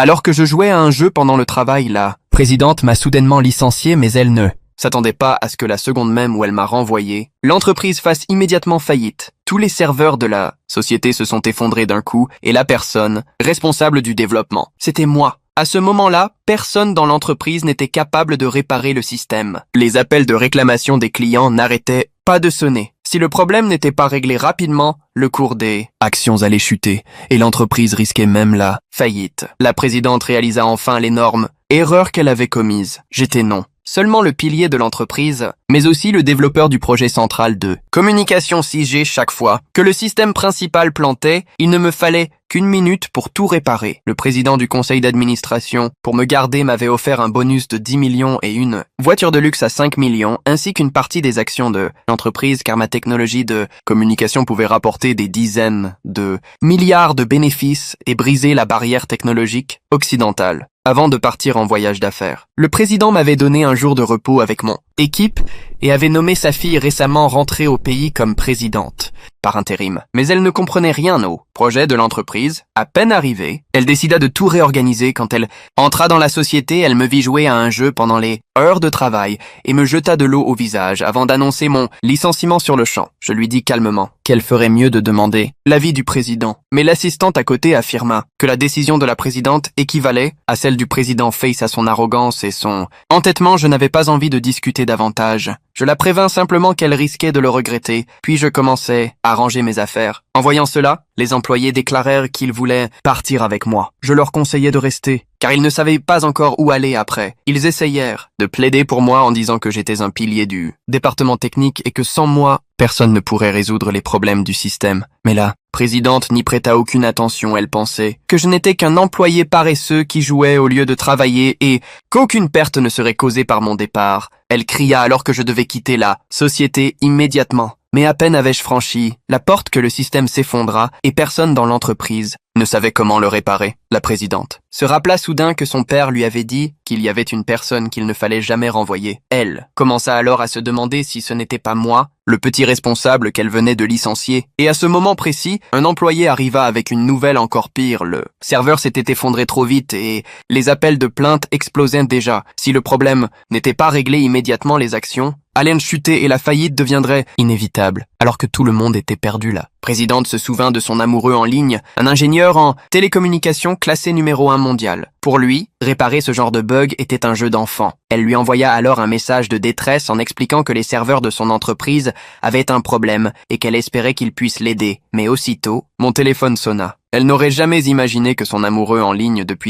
Alors que je jouais à un jeu pendant le travail, la présidente m'a soudainement licencié, mais elle ne s'attendait pas à ce que la seconde même où elle m'a renvoyé, l'entreprise fasse immédiatement faillite. Tous les serveurs de la société se sont effondrés d'un coup et la personne responsable du développement, c'était moi. À ce moment-là, personne dans l'entreprise n'était capable de réparer le système. Les appels de réclamation des clients n'arrêtaient pas de sonner. Si le problème n'était pas réglé rapidement, le cours des actions allait chuter et l'entreprise risquait même la faillite. La présidente réalisa enfin l'énorme erreur qu'elle avait commise. J'étais non seulement le pilier de l'entreprise, mais aussi le développeur du projet central de communication 6G. Chaque fois que le système principal plantait, il ne me fallait qu'une minute pour tout réparer. Le président du conseil d'administration, pour me garder, m'avait offert un bonus de 10 millions et une voiture de luxe à 5 millions, ainsi qu'une partie des actions de l'entreprise, car ma technologie de communication pouvait rapporter des dizaines de milliards de bénéfices et briser la barrière technologique occidentale. Avant de partir en voyage d'affaires, le président m'avait donné un jour de repos avec mon équipe et avait nommé sa fille récemment rentrée au pays comme présidente, par intérim. Mais elle ne comprenait rien au projet de l'entreprise. À peine arrivée, elle décida de tout réorganiser. Quand elle entra dans la société, elle me vit jouer à un jeu pendant les heures de travail et me jeta de l'eau au visage avant d'annoncer mon licenciement sur le champ. Je lui dis calmement qu'elle ferait mieux de demander l'avis du président. Mais l'assistante à côté affirma que la décision de la présidente équivalait à celle du président face à son arrogance et son entêtement. Je n'avais pas envie de discuter davantage. Je la prévins simplement qu'elle risquait de le regretter, puis je commençai à ranger mes affaires. En voyant cela, les employés déclarèrent qu'ils voulaient partir avec moi. Je leur conseillais de rester, car ils ne savaient pas encore où aller après. Ils essayèrent de plaider pour moi en disant que j'étais un pilier du département technique et que sans moi, personne ne pourrait résoudre les problèmes du système. Mais la présidente n'y prêta aucune attention. Elle pensait que je n'étais qu'un employé paresseux qui jouait au lieu de travailler et qu'aucune perte ne serait causée par mon départ. Elle cria alors que je devais quitter la société immédiatement. Mais à peine avais-je franchi la porte que le système s'effondra et personne dans l'entreprise ne savait comment le réparer. La présidente se rappela soudain que son père lui avait dit qu'il y avait une personne qu'il ne fallait jamais renvoyer. Elle commença alors à se demander si ce n'était pas moi, le petit responsable qu'elle venait de licencier. Et à ce moment précis, un employé arriva avec une nouvelle encore pire. Le serveur s'était effondré trop vite et les appels de plainte explosaient déjà. Si le problème n'était pas réglé immédiatement, les actions allaient chuter et la faillite deviendrait inévitable, alors que tout le monde était perdu là. La présidente se souvint de son amoureux en ligne, un ingénieur en télécommunications classé numéro 1 mondial. Pour lui, réparer ce genre de bug était un jeu d'enfant. Elle lui envoya alors un message de détresse en expliquant que les serveurs de son entreprise avaient un problème et qu'elle espérait qu'il puisse l'aider. Mais aussitôt, mon téléphone sonna. Elle n'aurait jamais imaginé que son amoureux en ligne depuis